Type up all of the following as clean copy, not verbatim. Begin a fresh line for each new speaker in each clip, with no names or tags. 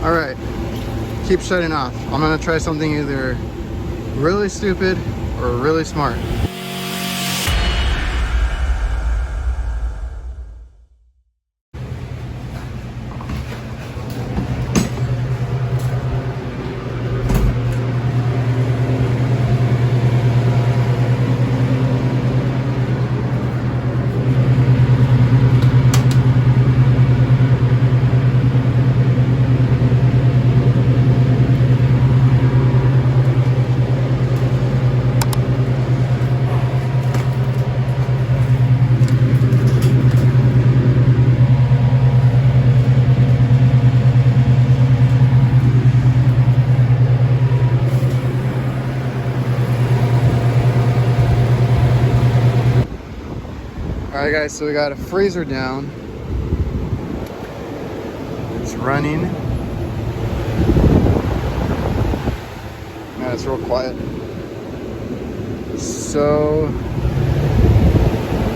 All right, keep shutting off. I'm gonna try something either really stupid or really smart. Alright guys, so we got a freezer down. It's running. Man, it's real quiet. So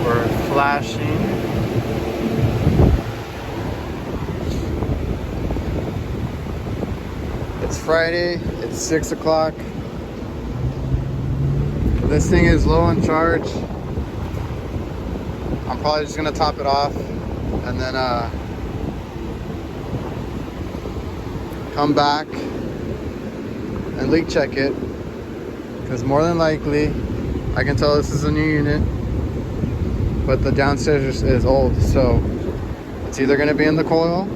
we're flashing. It's Friday, it's 6 o'clock. This thing is low on charge. I'm probably just gonna top it off and then come back and leak check it, because more than likely I can tell this is a new unit, but the downstairs is old, so it's either gonna be in the coil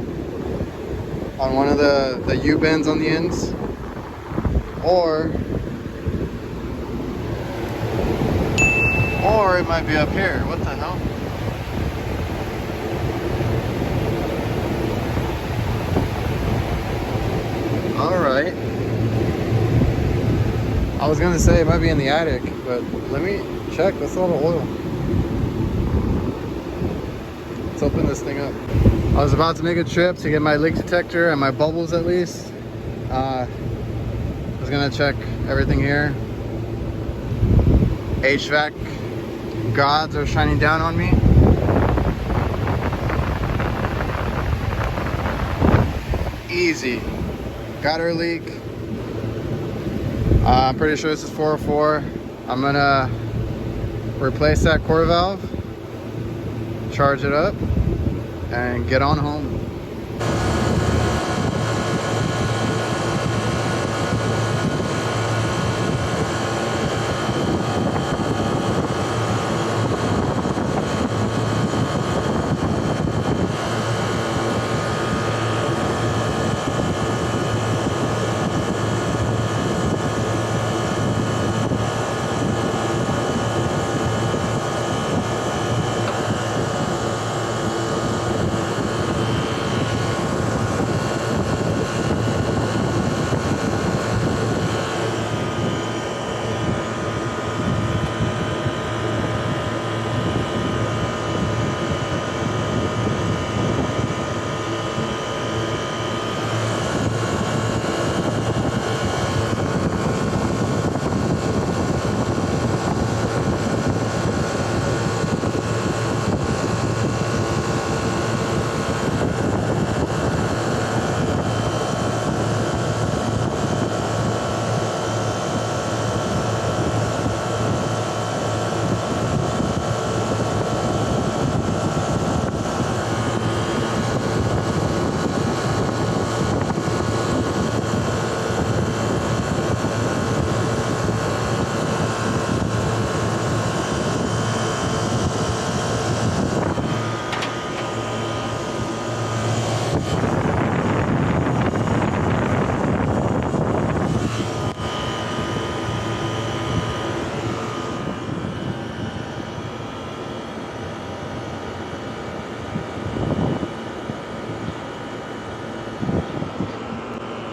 on one of the U-bends on the ends, or it might be up here. What the hell? Alright. I was gonna say it might be in the attic, but let me check. That's all the oil. Let's open this thing up. I was about to make a trip to get my leak detector and my bubbles at least. I was gonna check everything here. HVAC gods are shining down on me. Easy. Got her leak. I'm pretty sure this is 404. I'm gonna replace that core valve, charge it up, and get on home.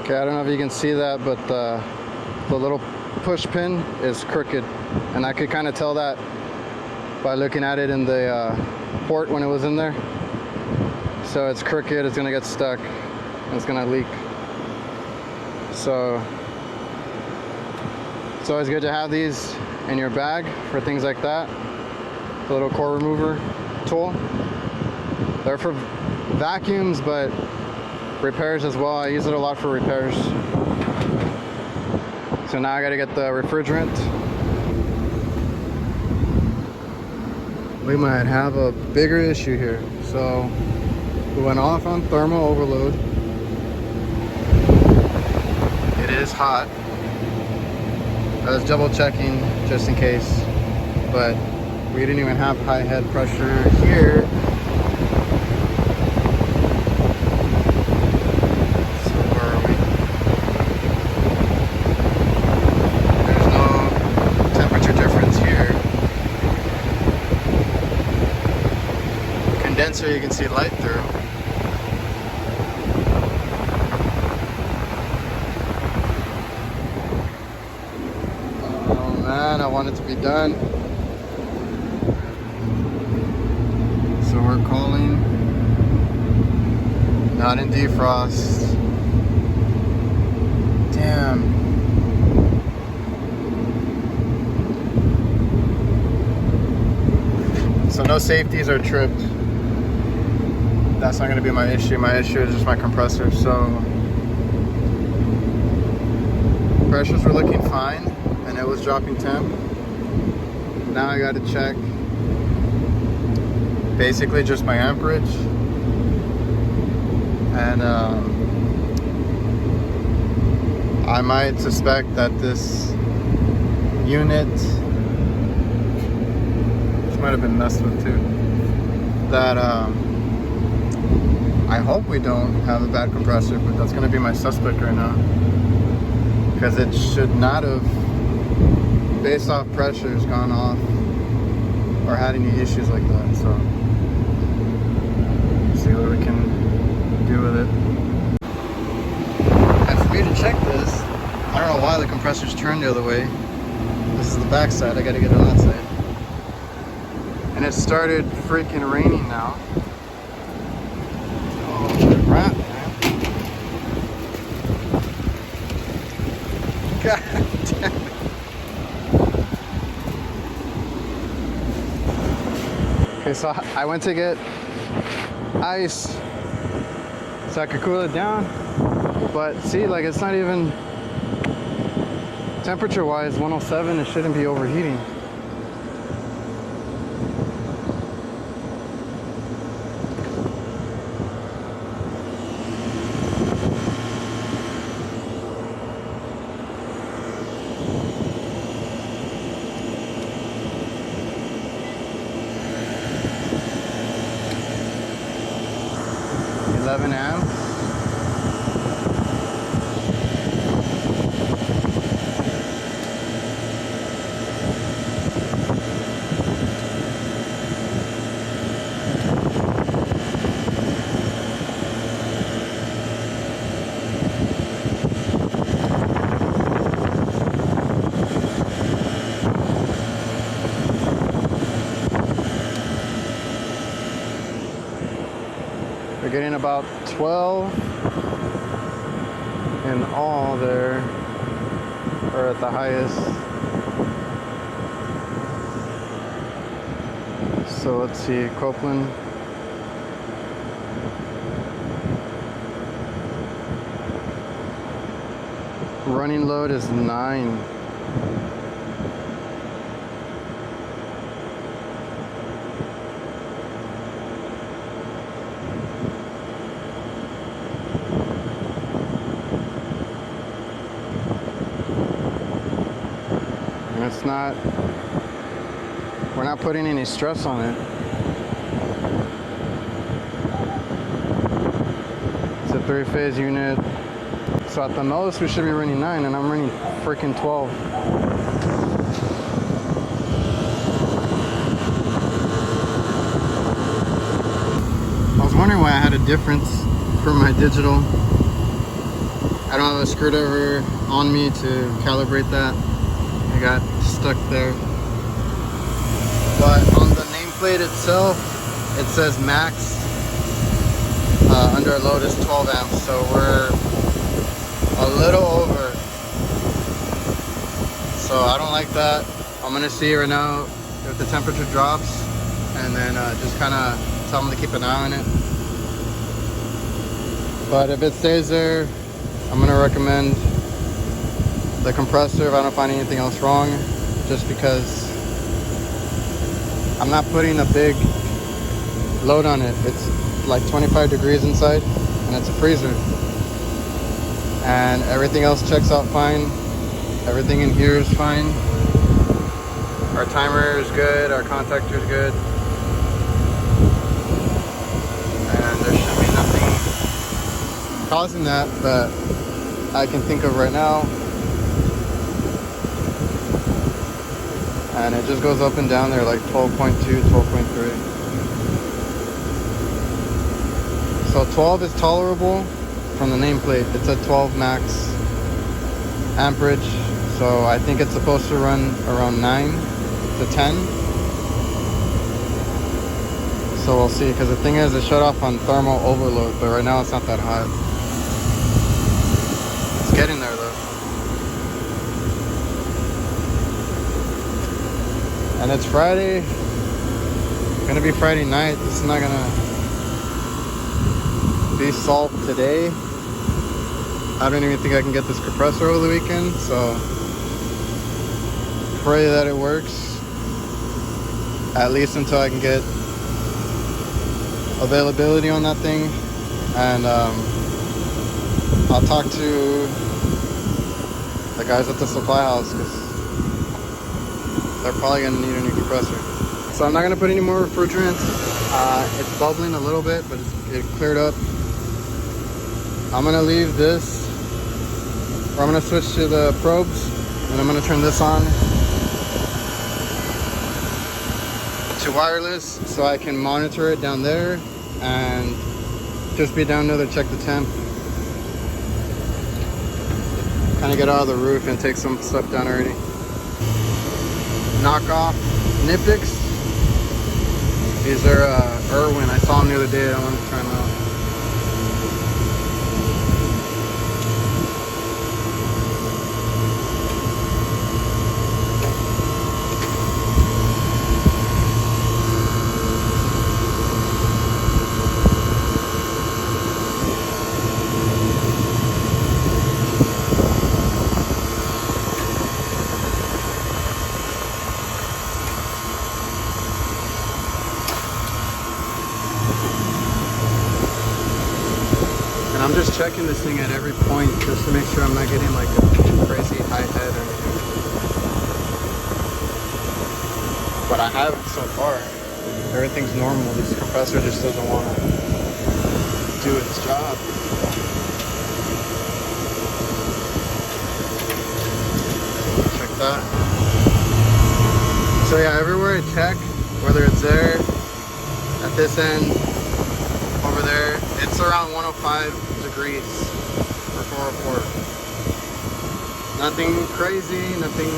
Okay, I don't know if you can see that, but the little push pin is crooked, and I could kind of tell that by looking at it in the port when it was in there. So it's crooked, it's gonna get stuck, and it's gonna leak. So it's always good to have these in your bag for things like that. The little core remover tool. They're for vacuums, but repairs as well. I use it a lot for repairs. So now I gotta get the refrigerant. We might have a bigger issue here. So we went off on thermal overload. It is hot. I was double checking just in case, but we didn't even have high head pressure here. So where are we? There's no temperature difference here. Condenser you can see light through. Oh man, I want it to be done. So we're calling, not in defrost. Damn. So no safeties are tripped. That's not going to be my issue. My issue is just my compressor. So pressures were looking fine and it was dropping temp. Now I got to check basically just my amperage, and I might suspect that this unit, which might have been messed with too, that I hope we don't have a bad compressor, but that's going to be my suspect right now, because it should not have, based off pressures, gone off or had any issues like that. So see what we can do with it. And for me to check this, I don't know why the compressor's turned the other way. This is the back side, I gotta get on that side. And it started freaking raining now. Oh, crap, man. God damn it. Okay, so I went to get ice so I could cool it down, but see, like, it's not even temperature wise 107. It shouldn't be overheating. Amps. We're getting about 12 in all there, or at the highest. So let's see, Copeland. Running load is 9. It's not, we're not putting any stress on it. It's a 3-phase unit. So at the most we should be running 9, and I'm running freaking 12. I was wondering why I had a difference from my digital. I don't have a screwdriver on me to calibrate that. I got stuck there. But on the nameplate itself, it says max under load is 12 amps, so we're a little over. So I don't like that. I'm gonna see right now if the temperature drops, and then just kind of tell them to keep an eye on it. But if it stays there, I'm gonna recommend the compressor if I don't find anything else wrong, just because I'm not putting a big load on it. It's like 25 degrees inside and it's a freezer, and everything else checks out fine. Everything in here is fine. Our timer is good, our contactor is good, and there should be nothing causing that that I can think of right now. And it just goes up and down there like 12.2, 12.3. So 12 is tolerable from the nameplate. It's a 12 max amperage. So I think it's supposed to run around 9 to 10. So we'll see, because the thing is it shut off on thermal overload, but right now it's not that hot. It's getting there though. And it's Friday. Gonna be Friday night. This is not gonna be solved today. I don't even think I can get this compressor over the weekend, so pray that it works, at least until I can get availability on that thing. And I'll talk to the guys at the supply house, because they're probably gonna need a new compressor. So I'm not gonna put any more refrigerant. It's bubbling a little bit, but it cleared up. I'm gonna leave this, or I'm gonna switch to the probes, and I'm gonna turn this on to wireless so I can monitor it down there and just be down there to check the temp. Kind of get out of the roof and take some stuff down already. Knockoff Nipix. These are Irwin. I saw them the other day. I wanted to try them out. And I'm just checking this thing at every point just to make sure I'm not getting like a crazy high head or anything. But I haven't so far. Everything's normal. This compressor just doesn't want to do its job. Check that. So yeah, everywhere I check, whether it's there, at this end, over there, it's around 105 degrees for 404. Nothing crazy, nothing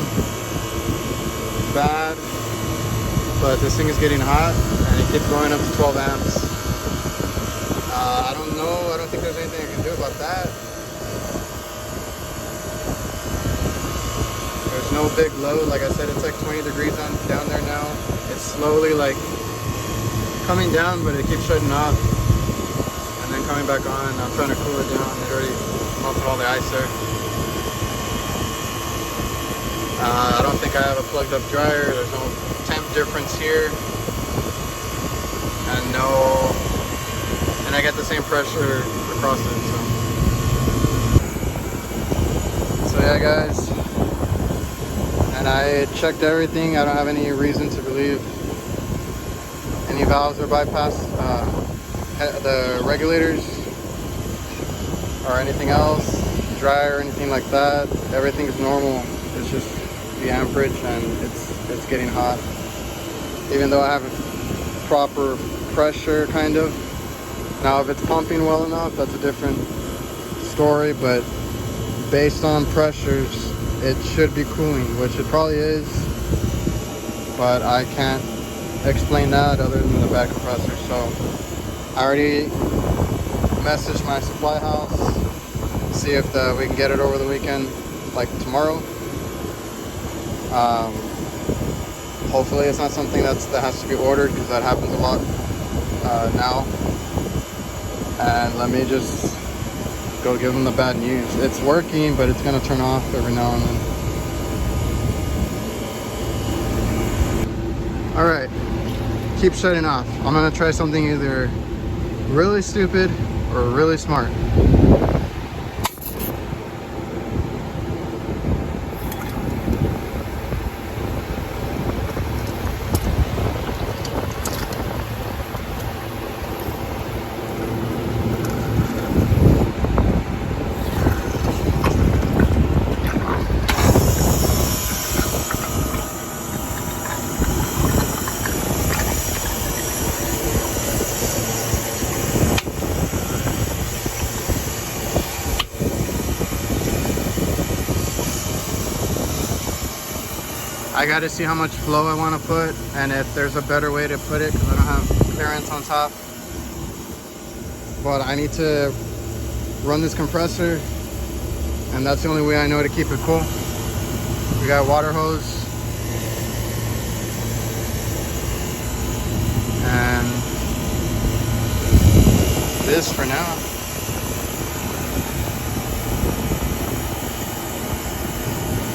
bad, but this thing is getting hot and it keeps going up to 12 amps. I don't know, I don't think there's anything I can do about that. There's no big load. Like I said, it's like 20 degrees down there now. It's slowly like coming down, but it keeps shutting off and then coming back on. I'm trying to cool it down. It already melted all the ice there. I don't think I have a plugged up dryer. There's no temp difference here, and I get the same pressure across it. So yeah, guys. And I checked everything. I don't have any reason to believe any valves are bypassed, the regulators or anything else, dryer or anything like that. Everything's normal. It's just the amperage, and it's getting hot. Even though I have proper pressure, kind of. Now, if it's pumping well enough, that's a different story. But based on pressures, it should be cooling, which it probably is, but I can't explain that other than the bad compressor. So I already messaged my supply house, see if we can get it over the weekend, like tomorrow. Hopefully it's not something that has to be ordered, because that happens a lot now. And let me just go give them the bad news. It's working, but it's gonna turn off every now and then. All right, keep shutting off. I'm gonna try something either really stupid or really smart. I got to see how much flow I want to put and if there's a better way to put it because I don't have clearance on top. But I need to run this compressor and that's the only way I know to keep it cool. We got water hose and this for now.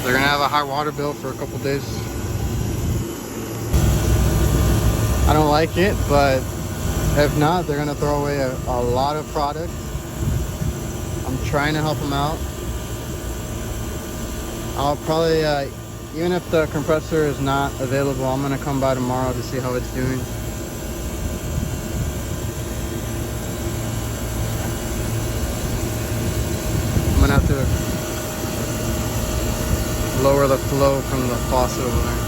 They're gonna have a high water bill for a couple days. I don't like it, but if not, they're gonna throw away a lot of product. I'm trying to help them out. I'll probably, even if the compressor is not available, I'm gonna come by tomorrow to see how it's doing. I'm gonna have to lower the flow from the faucet over there.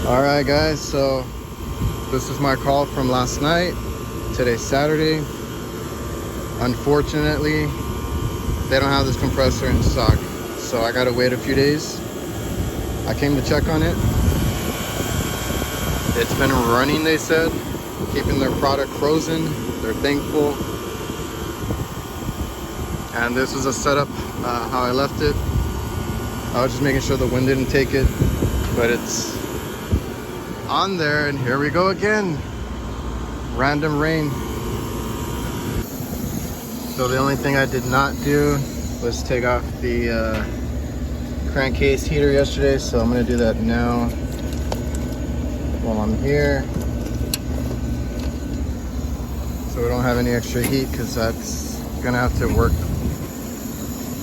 All right, guys, so this is my call from last night. Today's Saturday. Unfortunately, they don't have this compressor in stock, so I gotta wait a few days. I came to check on it. It's been running, they said, keeping their product frozen. They're thankful. And this was a setup how I left it. I was just making sure the wind didn't take it, but it's on there, and here we go again. Random rain. So the only thing I did not do was take off the crankcase heater yesterday, so I'm gonna do that now while I'm here, so we don't have any extra heat, because that's gonna have to work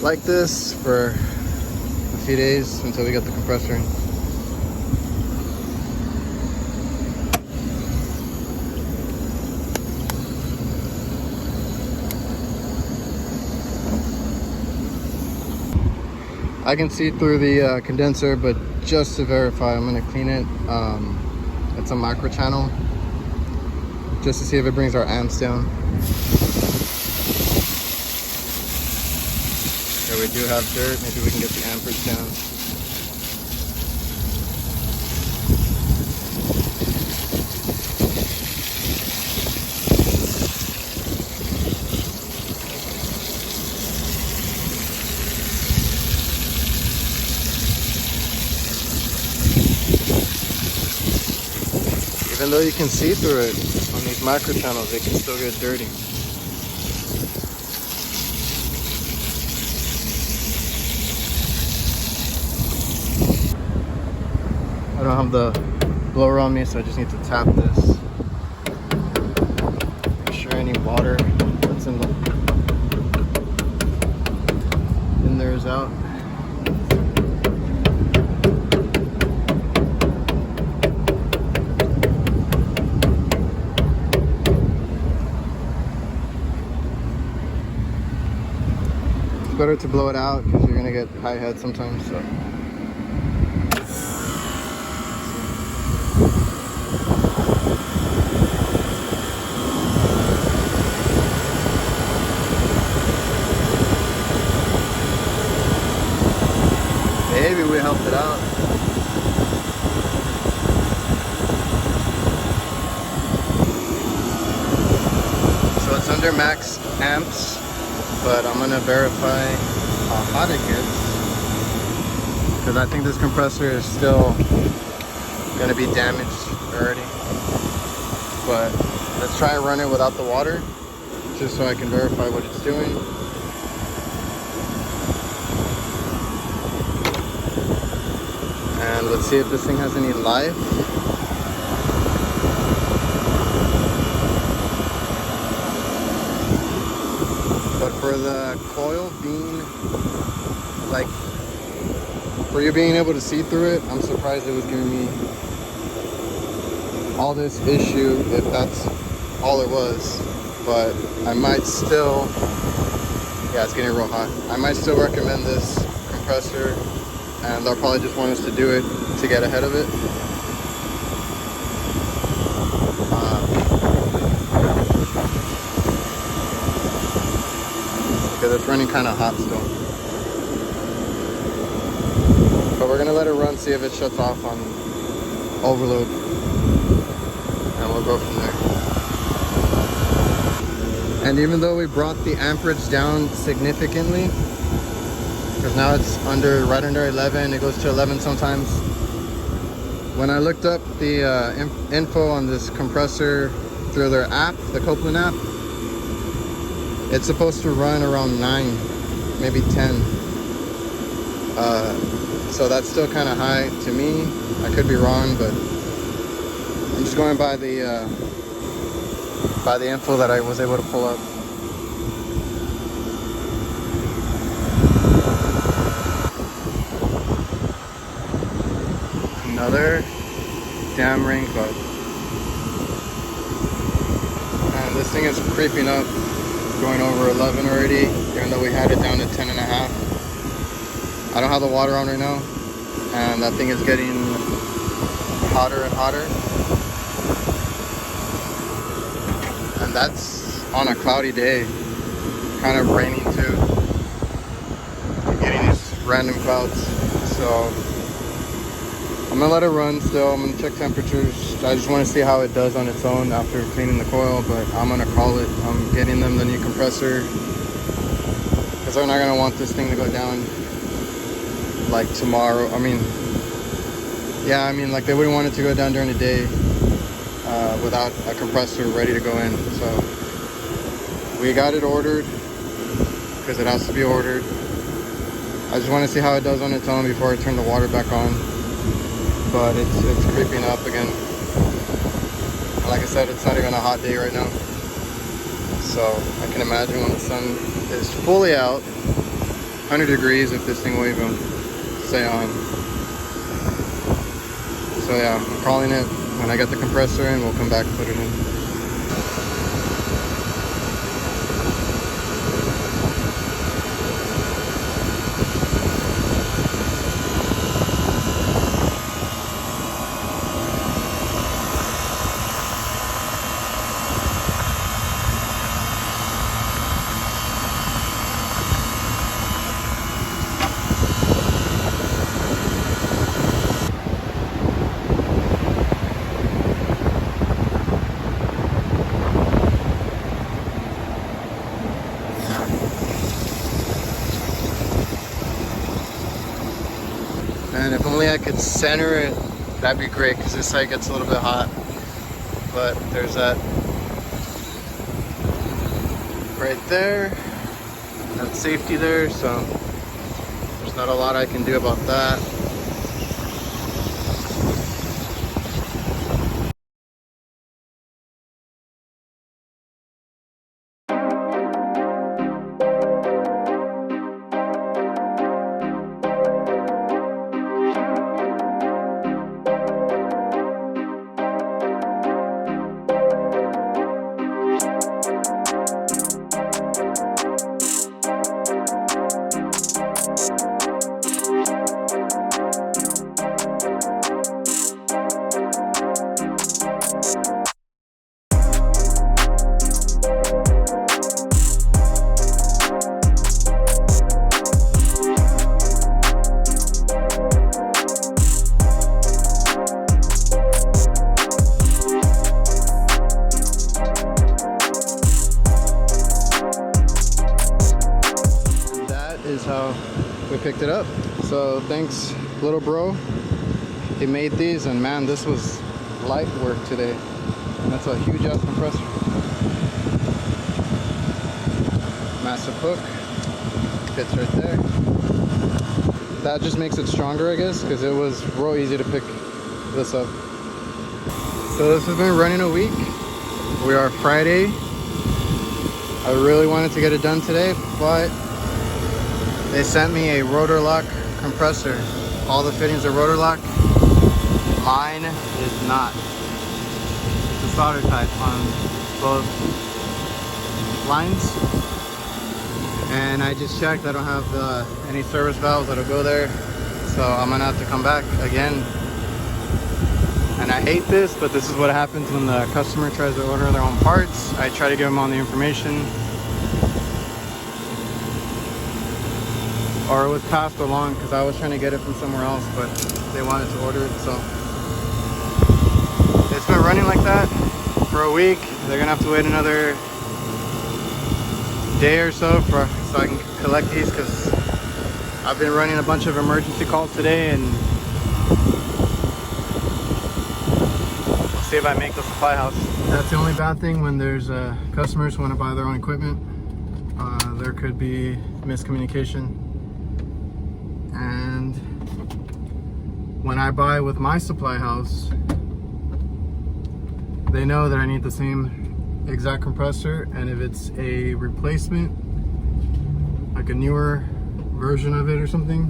like this for a few days until we get the compressor in. I can see through the condenser, but just to verify, I'm gonna clean it. It's a micro channel, just to see if it brings our amps down. Here we do have dirt, maybe we can get the amperage down. Even though you can see through it on these micro channels, they can still get dirty. I don't have the blower on me, so I just need to tap this. Make sure any water that's in there is out. It's better to blow it out because you're gonna get high head sometimes. So. Maybe we helped it out. under max amps, but I'm gonna verify how hot it gets, because I think this compressor is still gonna be damaged already. But let's try and run it without the water, just so I can verify what it's doing. And let's see if this thing has any life. But for the coil being like, for you being able to see through it, I'm surprised it was giving me all this issue if that's all it was. But I might still, yeah, it's getting real hot. I might still recommend this compressor, and they'll probably just want us to do it to get ahead of it. Because it's running kind of hot still. But we're gonna let it run, see if it shuts off on overload, and we'll go from there. And even though we brought the amperage down significantly, because now it's right under 11, it goes to 11 sometimes. When I looked up the info on this compressor through their app, the Copeland app, it's supposed to run around 9, maybe 10. So that's still kind of high to me. I could be wrong, but I'm just going by the info that I was able to pull up. Another damn rain cloud. And this thing is creeping up, going over 11 already, even though we had it down to 10.5. I don't have the water on right now, and that thing is getting hotter and hotter. And that's on a cloudy day, kind of raining too. I'm getting these random clouds. So I'm gonna let it run still. I'm gonna check temperatures. I just want to see how it does on its own after cleaning the coil, but I'm gonna call it. I'm getting them the new compressor, because they're not gonna want this thing to go down like tomorrow. I mean, yeah, I mean, like they wouldn't want it to go down during the day without a compressor ready to go in. So we got it ordered because it has to be ordered. I just want to see how it does on its own before I turn the water back on. But it's creeping up again. Like I said, it's not even a hot day right now. So I can imagine when the sun is fully out, 100 degrees, if this thing will even stay on. So yeah, I'm calling it. When I get the compressor in, we'll come back and put it in. And if only I could center it, that'd be great, because this side gets a little bit hot. But there's that right there, that safety there, so there's not a lot I can do about that. picked it up. So thanks, little bro. He made these, and man, this was light work today. And that's a huge ass compressor. Massive hook, fits right there. That just makes it stronger, I guess, because it was real easy to pick this up. So this has been running a week. We are Friday. I really wanted to get it done today, but they sent me a rotor lock compressor. All the fittings are rotor lock. Mine is not. It's a solder type on both lines. And I just checked, I don't have any service valves that'll go there. So I'm gonna have to come back again. And I hate this, but this is what happens when the customer tries to order their own parts. I try to give them all the information. Or it was passed along because I was trying to get it from somewhere else, but they wanted to order it, so. It's been running like that for a week. They're gonna have to wait another day or so I can collect these, because I've been running a bunch of emergency calls today, and we'll see if I make the supply house. That's the only bad thing when there's customers who want to buy their own equipment. There could be miscommunication. And when I buy with my supply house, they know that I need the same exact compressor, and if it's a replacement, like a newer version of it or something,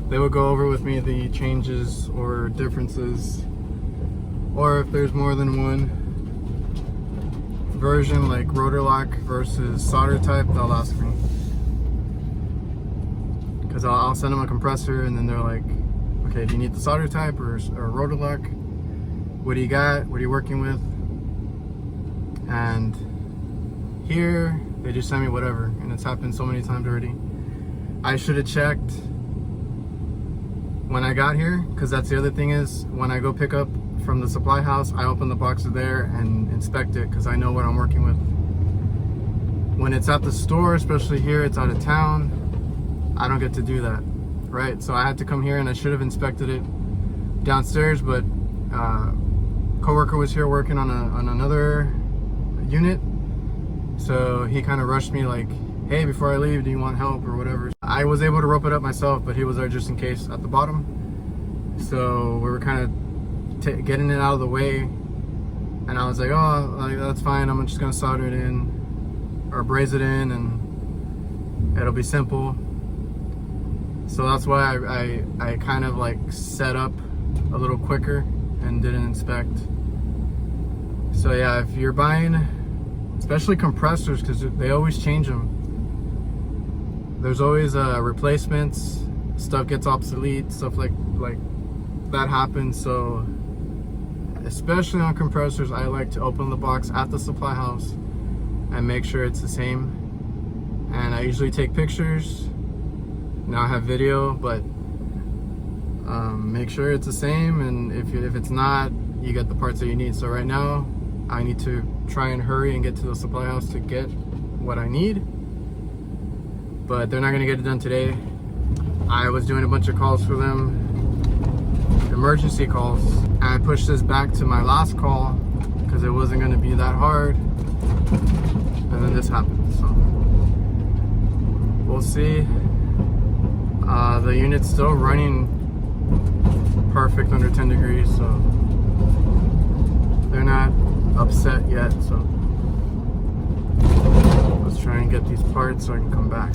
they will go over with me the changes or differences, or if there's more than one version, like rotor lock versus solder type, they'll ask me, because I'll send them a compressor, and then they're like, okay, do you need the solder type or rotor lock? What do you got? What are you working with? And here they just send me whatever, and it's happened so many times already. I should have checked when I got here, because that's the other thing is, when I go pick up from the supply house, I open the box there and inspect it, because I know what I'm working with. When it's at the store, especially here, it's out of town, I don't get to do that, right? So I had to come here, and I should have inspected it downstairs, but coworker was here working on another unit, so he kind of rushed me like, hey, before I leave, do you want help or whatever? I was able to rope it up myself, but he was there just in case at the bottom. So we were kind of getting it out of the way, and I was like, oh, like, that's fine, I'm just gonna solder it in or braze it in, and it'll be simple. So that's why I kind of like set up a little quicker and didn't inspect. So yeah, if you're buying, especially compressors, because they always change them, there's always replacements, stuff gets obsolete, stuff like that happens. So especially on compressors, I like to open the box at the supply house and make sure it's the same. And I usually take pictures. Now I have video, but make sure it's the same, and if it's not, you get the parts that you need. So right now I need to try and hurry and get to the supply house to get what I need, but they're not gonna get it done today. I was doing a bunch of calls for them, emergency calls, and I pushed this back to my last call because it wasn't gonna be that hard, and then this happened. So we'll see. The unit's still running perfect under 10 degrees, so they're not upset yet. So let's try and get these parts so I can come back.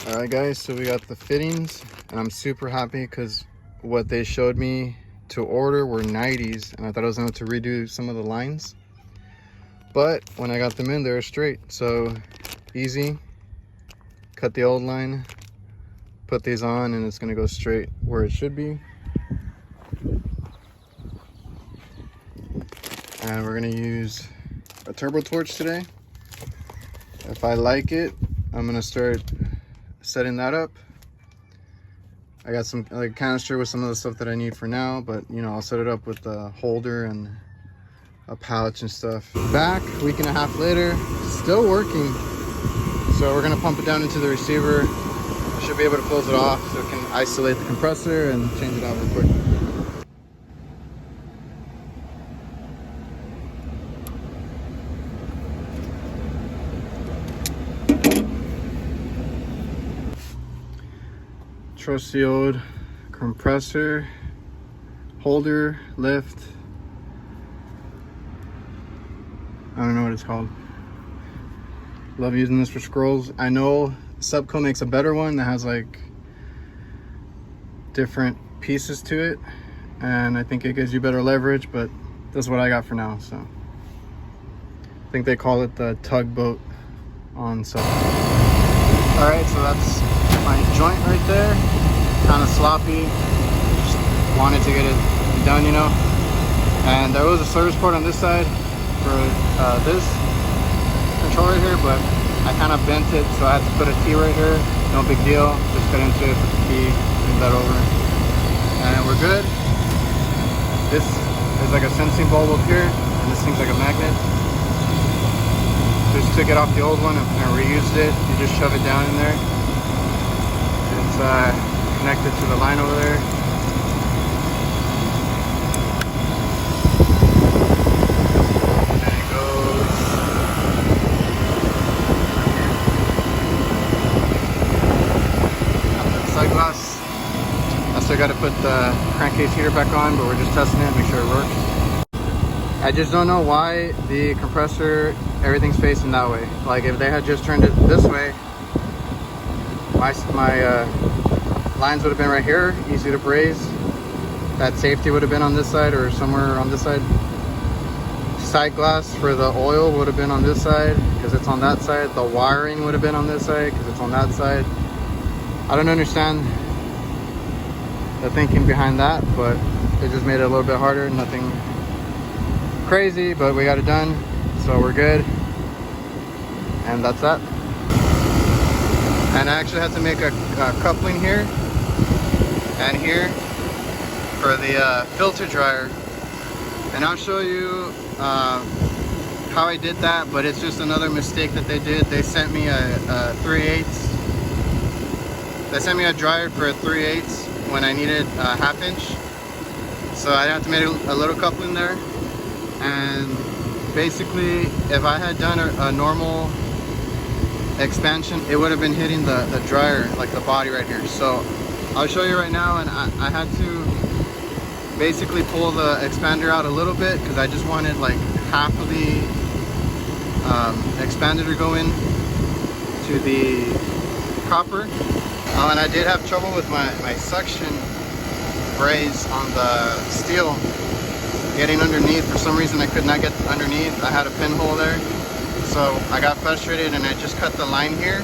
All right guys, so we got the fittings, and I'm super happy because what they showed me to order were 90s, and I thought I was going to have to redo some of the lines, but when I got them in, they were straight. So easy, cut the old line, put these on, and it's going to go straight where it should be. And we're going to use a turbo torch today. If I like it, I'm going to start setting that up. I got some like canister with some of the stuff that I need for now, but you know, I'll set it up with a holder and a pouch and stuff. Back a week and a half later, still working. So we're going to pump it down into the receiver should be able to close it off so it can isolate the compressor and change it out real quick. Trusty old compressor holder lift. I don't know what it's called. Love using this for scrolls. I know Subco makes a better one that has like different pieces to it, and I think it gives you better leverage, but this is what I got for now. So I think they call it the tugboat on Subco. All right, so that's my joint right there. Kind of sloppy, just wanted to get it done, you know. And there was a service port on this side for this controller here, but I kind of bent it, so I had to put a key right here. No big deal, just cut into it, put the key, move that over, and we're good. This is like a sensing bulb up here, and this thing's like a magnet. Just took it off the old one and reused it. You just shove it down in there. It's connected to the line over there. I got to put the crankcase heater back on, but we're just testing it, make sure it works. I just don't know why the compressor, everything's facing that way. Like if they had just turned it this way, my lines would have been right here, easy to braze. That safety would have been on this side or somewhere on this side. Side glass for the oil would have been on this side because it's on that side. The wiring would have been on this side because it's on that side. I don't understand the thinking behind that, but it just made it a little bit harder. Nothing crazy, but we got it done, so we're good. And that's that. And I actually had to make a coupling here and here for the filter dryer, and I'll show you how I did that, but it's just another mistake that they did. They sent me a 3/8. They sent me a dryer for a 3/8 when I needed a 1/2 inch. So I had to make a little coupling there. And basically, if I had done a normal expansion, it would have been hitting the dryer, like the body right here. So I'll show you right now, and I had to basically pull the expander out a little bit because I just wanted like half of the expander to go in to the copper. And I did have trouble with my suction braze on the steel getting underneath. For some reason I could not get underneath. I had a pinhole there, so I got frustrated and I just cut the line here,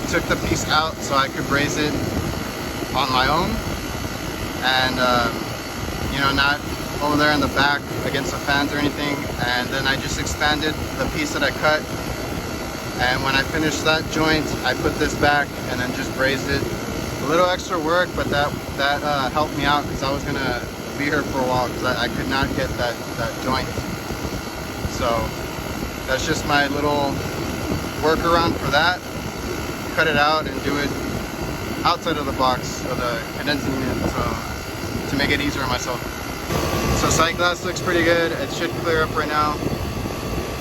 took the piece out so I could braze it on my own, and you know, not over there in the back against the fans or anything. And then I just expanded the piece that I cut, and when I finished that joint, I put this back and then just brazed it. A little extra work, but that helped me out because I was gonna be here for a while because I could not get that joint. So that's just my little workaround for that. Cut it out and do it outside of the box of the condensing unit, so to make it easier on myself. So sight glass looks pretty good. It should clear up right now.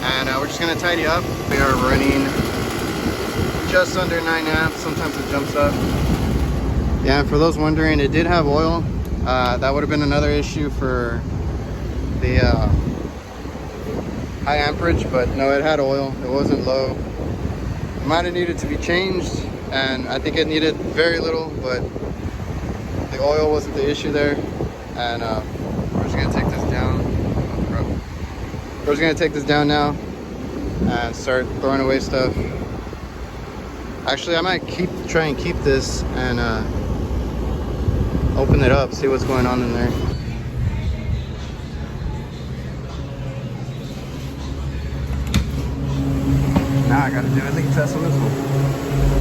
And we're just gonna tidy up. We are running just under 9 amps. Sometimes it jumps up. Yeah, and for those wondering, it did have oil. That would have been another issue for the high amperage, but no, it had oil. It wasn't low. It might have needed to be changed, and I think it needed very little, but the oil wasn't the issue there. And we're just gonna take this down. We're just gonna take this down now and start throwing away stuff. Actually, I might try and keep this and open it up, see what's going on in there. Now I gotta do a leak test on this one.